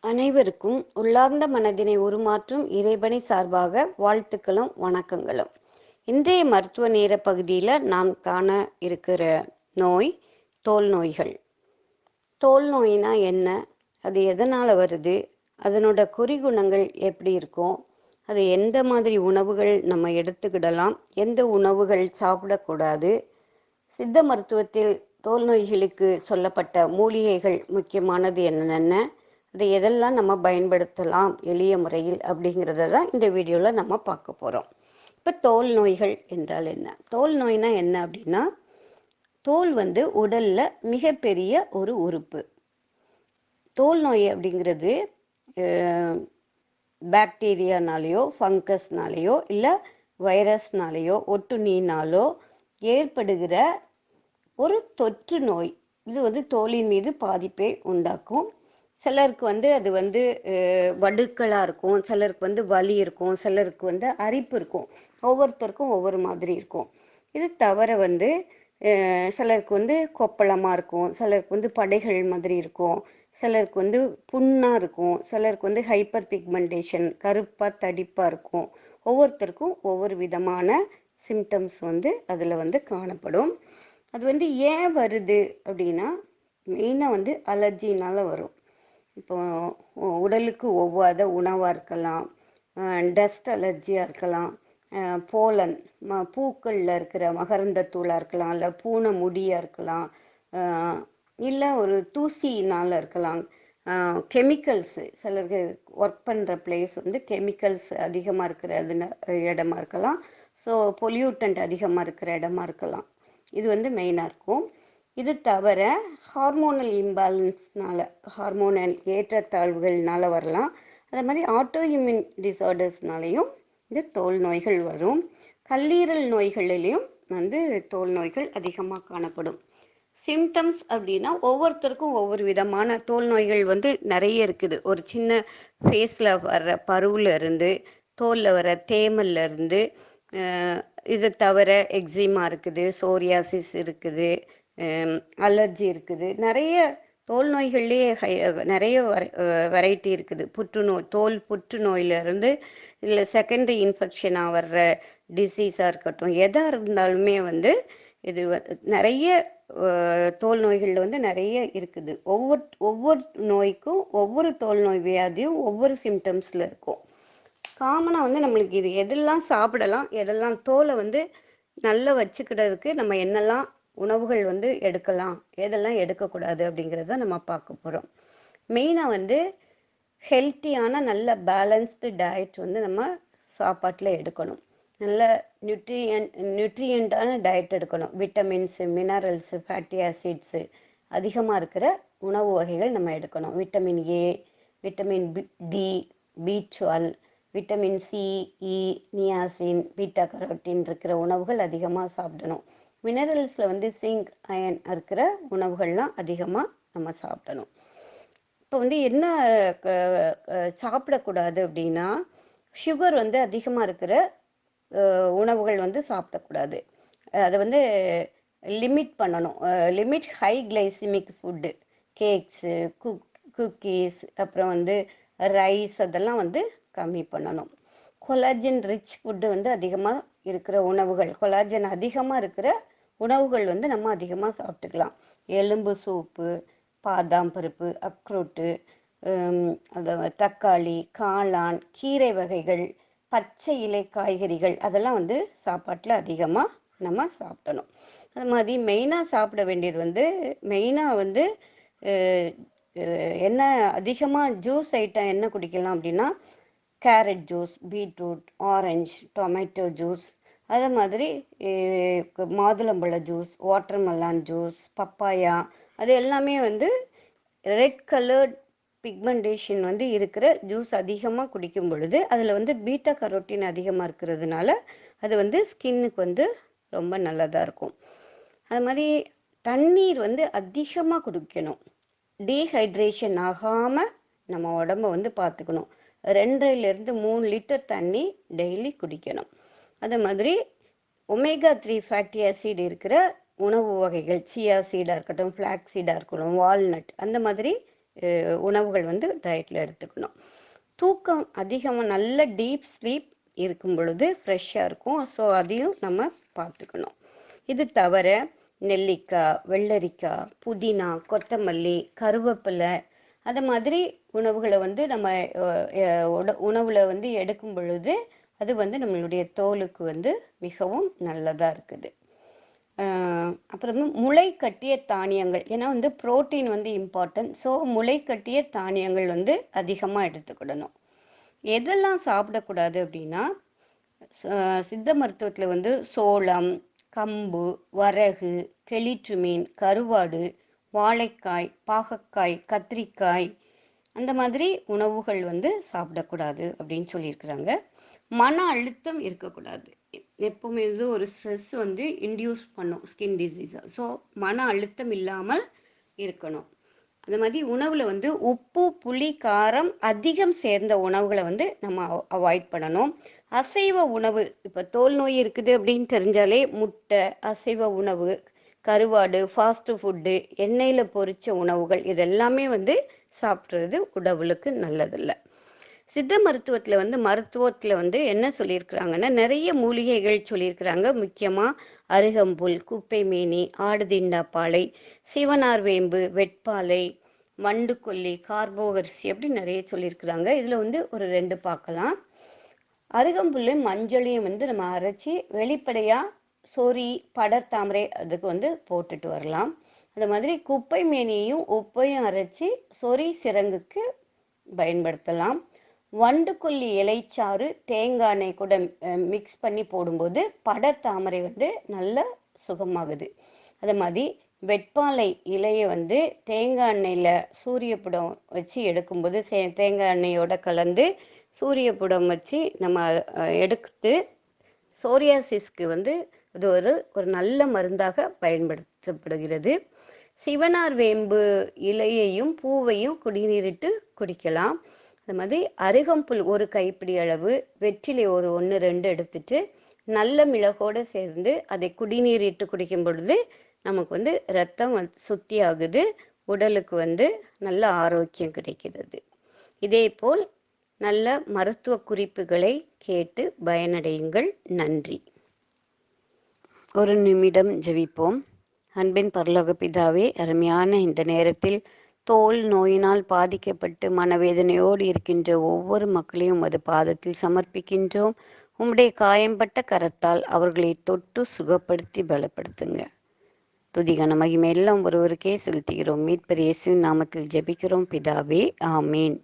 அனைவருக்கும் உள்ளார்ந்த மனதினை உருமாற்றும் இறைவனை சார்பாக வாழ்த்துக்களும் வணக்கங்களும். இன்றைய மருத்துவ நேர பகுதியில் நாம் காண இருக்கிற நோய் தோல் நோய்கள். தோல் நோயினா என்ன, அது எதனால் வருது, அதனோட குறிகுணங்கள் எப்படி இருக்கும், அது எந்த மாதிரி உணவுகள் நம்ம எடுத்துக்கிடலாம், எந்த உணவுகள் சாப்பிடக்கூடாது, சித்த மருத்துவத்தில் தோல் நோய்களுக்கு சொல்லப்பட்ட மூலிகைகள் முக்கியமானது என்னென்ன, அதை எதெல்லாம் நம்ம பயன்படுத்தலாம் எளிய முறையில் அப்படிங்கிறத தான் இந்த வீடியோவில் நம்ம பார்க்க போகிறோம். இப்போ தோல் நோய்கள் என்றால் என்ன? தோல் நோய்னா என்ன அப்படின்னா, தோல் உடலில் மிகப்பெரிய ஒரு உறுப்பு. தோல் நோய் அப்படிங்கிறது பாக்டீரியானாலேயோ ஃபங்கஸ்னாலேயோ இல்லை வைரஸ்னாலேயோ ஒட்டுண்ணினாலோ ஏற்படுகிற ஒரு தொற்று நோய். இது தோலின் மீது பாதிப்பை உண்டாக்கும். சிலருக்கு அது வடுக்களாக இருக்கும், சிலருக்கு வலி இருக்கும், சிலருக்கு அரிப்பு இருக்கும். ஒவ்வொருத்தருக்கும் ஒவ்வொரு மாதிரி இருக்கும். இது தவிர சிலருக்கு கொப்பளமாக இருக்கும், சிலருக்கு படைகள் மாதிரி இருக்கும், சிலருக்கு புண்ணாக இருக்கும், சிலருக்கு ஹைப்பர் பிக்மெண்டேஷன் கருப்பாக தடிப்பாக இருக்கும். ஒவ்வொருத்தருக்கும் ஒவ்வொரு விதமான சிம்டம்ஸ் அதில் காணப்படும். அது ஏன் வருது அப்படின்னா, மெயினாக அலர்ஜினால் வரும். இப்போ உடலுக்கு ஒவ்வாத உணவாக இருக்கலாம், டஸ்ட் அலர்ஜியாக இருக்கலாம், போலன் பூக்களில் இருக்கிற மகரந்த தூளாக இருக்கலாம், இல்லை பூனை முடியாக இருக்கலாம், இல்லை ஒரு தூசினால் இருக்கலாம், கெமிக்கல்ஸு சிலருக்கு ஒர்க் பண்ணுற பிளேஸ் கெமிக்கல்ஸ் அதிகமாக இருக்கிற இடமா இருக்கலாம். ஸோ பொல்யூட்டன்ட் அதிகமாக இருக்கிற இடமா இருக்கலாம். இது மெயினாக இருக்கும். இது தவிர ஹார்மோனல் இம்பேலன்ஸ்னால், ஹார்மோனல் ஏற்றத்தாழ்வுகள்னால வரலாம். அதே மாதிரி ஆட்டோ இம்யூன் டிசார்டர்ஸ்னாலையும் இந்த தோல் நோய்கள் வரும். கல்லீரல் நோய்களிலையும் தோல் நோய்கள் அதிகமாக காணப்படும். சிம்டம்ஸ் அப்படின்னா ஒவ்வொருத்தருக்கும் ஒவ்வொரு விதமான தோல் நோய்கள் நிறைய இருக்குது. ஒரு சின்ன ஃபேஸில் வர்ற பருவில் இருந்து, தோலில் வர தேமல்ல இருந்து, இதை தவிர எக்ஸிமா இருக்குது, சோரியாசிஸ் இருக்குது, அலர்ஜி இருக்குது. நிறைய தோல் நோய்கள்லேயே நிறைய வெரைட்டி இருக்குது. புற்றுநோய், தோல் புற்றுநோயிலிருந்து இல்லை செகண்டரி இன்ஃபெக்ஷனாக வர்ற டிசீஸாக இருக்கட்டும், எதாக இருந்தாலுமே இது நிறைய தோல் நோய்களில் நிறைய இருக்குது. ஒவ்வொரு நோய்க்கும் ஒவ்வொரு தோல் நோய் வியாதியும் ஒவ்வொரு சிம்டம்ஸில் இருக்கும். காமனாக நம்மளுக்கு இது எதெல்லாம் சாப்பிடலாம், எதெல்லாம் தோலை நல்லா வச்சுக்கிறதுக்கு நம்ம என்னெல்லாம் உணவுகள் எடுக்கலாம், எதெல்லாம் எடுக்கக்கூடாது அப்படிங்கிறத நம்ம பார்க்க போகிறோம். மெயினாக ஹெல்த்தியான நல்ல பேலன்ஸ்டு டயட் நம்ம சாப்பாட்டில் எடுக்கணும். நல்ல நியூட்ரியண்டான டயட் எடுக்கணும். விட்டமின்ஸு, மினரல்ஸு, ஃபேட்டி ஆசிட்ஸு அதிகமாக இருக்கிற உணவு வகைகள் நம்ம எடுக்கணும். Vitamin A, vitamin D, B12, vitamin C, E, niacin, beta carotene இருக்கிற உணவுகள் அதிகமாக சாப்பிடணும். மினரல்ஸில் சிங்க், அயன் இருக்கிற உணவுகள்லாம் அதிகமாக நம்ம சாப்பிடணும். இப்போ என்ன சாப்பிடக்கூடாது அப்படின்னா, சுகர் அதிகமாக இருக்கிற உணவுகள் சாப்பிடக்கூடாது. அதை லிமிட் பண்ணணும். Limit high glycaemic food, cakes, cookies, அப்புறம் ரைஸ், அதெல்லாம் கம்மி பண்ணணும். கொலாஜன் ரிச் ஃபுட்டு அதிகமாக இருக்கிற உணவுகள், கொலாஜன் அதிகமாக இருக்கிற உணவுகள் நம்ம அதிகமாக சாப்பிட்டுக்கலாம். எலும்பு சூப்பு, பாதாம் பருப்பு, அக்ரோட்டு, அது தக்காளி, காளான், கீரை வகைகள், பச்சை இலை காய்கறிகள், அதெல்லாம் சாப்பாட்டில் அதிகமாக நம்ம சாப்பிடணும். அது மாதிரி மெயினாக சாப்பிட வேண்டியது மெயினாக என்ன அதிகமாக ஜூஸ் ஐட்டம் என்ன குடிக்கலாம் அப்படின்னா, carrot juice, beetroot, orange, tomato juice, அதே மாதிரி மாதுளம்பழ ஜூஸ், வாட்டர்மெலான் ஜூஸ், பப்பாயா, அது எல்லாமே ரெட் கலர்ட் பிக்மெண்டேஷன் இருக்கிற ஜூஸ் அதிகமாக குடிக்கும் பொழுது அதில் பீட்டா கரோட்டின் அதிகமாக இருக்கிறதுனால அது ஸ்கின்னுக்கு ரொம்ப நல்லதாக இருக்கும். அது மாதிரி தண்ணீர் அதிகமாக குடிக்கணும். டீஹைட்ரேஷன் ஆகாமல் நம்ம உடம்ப பார்த்துக்கணும். 2லிருந்து 3 லிட்டர் தண்ணி டெய்லி குடிக்கணும். அது மாதிரி ஒமேகா 3 ஃபேட்டி ஆசிட் இருக்கிற உணவு வகைகள், சியா சீடாக இருக்கட்டும், ஃப்ளாக் சீடாக இருக்கட்டும், வால்நட், அந்த மாதிரி உணவுகள் வந்து டயட்டில் எடுத்துக்கணும். தூக்கம் அதிகமாக நல்ல டீப் ஸ்லீப் இருக்கும் பொழுது ஃப்ரெஷ்ஷாக இருக்கும். ஸோ அதையும் நம்ம பார்த்துக்கணும். இது தவிர நெல்லிக்காய், வெள்ளரிக்காய், புதினா, கொத்தமல்லி, கருவேப்பிலை அது மாதிரி உணவுகளை வந்து நம்ம உணவில் வந்து எடுக்கும் பொழுது அது வந்து நம்மளுடைய தோலுக்கு வந்து மிகவும் நல்லதாக இருக்குது. அப்புறமா முளை கட்டிய தானியங்கள், ஏன்னா வந்து புரோட்டீன் வந்து இம்பார்ட்டன்ட். ஸோ முளை கட்டிய தானியங்கள் வந்து அதிகமாக எடுத்துக்கிடணும். எதெல்லாம் சாப்பிடக்கூடாது அப்படின்னா, சித்த மருத்துவத்தில் வந்து சோளம், கம்பு, வரகு, கெளிற்று மீன், கருவாடு, வாழைக்காய், பாகக்காய், கத்திரிக்காய் அந்த மாதிரி உணவுகள் வந்து சாப்பிடக்கூடாது அப்படின்னு சொல்லியிருக்கிறாங்க. மன அழுத்தம் இருக்கக்கூடாது. எப்பவுமே வந்து ஒரு ஸ்ட்ரெஸ் வந்து இன்டியூஸ் பண்ணும் ஸ்கின் டிசீஸை. ஸோ மன அழுத்தம் இல்லாமல் இருக்கணும். அந்த மாதிரி உணவில் வந்து உப்பு, புளி, காரம் அதிகம் சேர்ந்த உணவுகளை வந்து நம்ம அவாய்ட் பண்ணணும். அசைவ உணவு, இப்போ தோல் நோய் இருக்குது அப்படின்னு தெரிஞ்சாலே முட்டை, அசைவ உணவு, கருவாடு, ஃபாஸ்ட்டு ஃபுட்டு, எண்ணெயில் பொரித்த உணவுகள் இதெல்லாமே வந்து சாப்பிட்றது உடலுக்கு நல்லதில்லை. சித்த மருத்துவத்தில் வந்து என்ன சொல்லியிருக்கிறாங்கன்னா, நிறைய மூலிகைகள் சொல்லியிருக்கிறாங்க. முக்கியமாக அருகம்புல், குப்பைமேனி, ஆடுதிண்டாப்பாலை, சிவனார் வேம்பு, வெட்பாலை, வண்டுக்கொல்லி, கார்போகரிசி அப்படி நிறைய சொல்லியிருக்கிறாங்க. இதில் வந்து ஒரு 2 பார்க்கலாம். அருகம்புல்லையும் மஞ்சளையும் வந்து நம்ம அரைச்சி வெளிப்படையாக சொறி, படர்தாமரை அதுக்கு வந்து போட்டுட்டு வரலாம். அது மாதிரி குப்பை மேனியையும் உப்பையும் அரைச்சி சொறி சிரங்குக்கு பயன்படுத்தலாம். வண்டுக்கொல்லி இலைச்சாறு தேங்காய் எண்ணெய் கூட மிக்ஸ் பண்ணி போடும்போது படர்தாமரை வந்து நல்ல சுகமாகுது. அது மாதிரி வெட்பாலை இலையை வந்து தேங்காய் எண்ணெயில் சூரியப்புடம் வச்சு எடுக்கும்போது தேங்காய் எண்ணெயோட கலந்து சூரியப்புடம் வச்சு நம்ம எடுத்து சோரியாசிஸ்க்கு வந்து இது ஒரு நல்ல மருந்தாக பயன்படுத்தப்படுகிறது. சிவனார் வேம்பு இலையையும் பூவையும் குடிநீரிட்டு குடிக்கலாம். அது மாதிரி அருகம்புல் ஒரு கைப்பிடி அளவு, வெற்றிலை ஒரு 1, 2 எடுத்துட்டு நல்ல மிளகோடு சேர்ந்து அதை குடிநீரிட்டு குடிக்கும் பொழுது நமக்கு வந்து ரத்தம் சுத்தி ஆகுது, உடலுக்கு வந்து நல்ல ஆரோக்கியம் கிடைக்கிறது. இதேபோல் நல்ல மருத்துவ குறிப்புகளை கேட்டு பயனடையுங்கள். நன்றி. ஒரு நிமிடம் ஜெபிப்போம். அன்பின் பரலோக பிதாவே, அருமையான இந்த நேரத்தில் தோல் நோயினால் பாதிக்கப்பட்டு மனவேதனையோடு இருக்கின்ற ஒவ்வொரு மக்களையும் உமது பாதத்தில் சமர்ப்பிக்கின்றோம். உம்முடைய காயம்பட்ட கரத்தால் அவர்களை தொட்டு சுகப்படுத்தி பலப்படுத்துங்க. துதிகன மகிமை எல்லாம் ஒருவருக்கே செலுத்துகிறோம். மீட்பர் இயேசுவின் நாமத்தில் ஜெபிக்கிறோம் பிதாவே, ஆமீன்.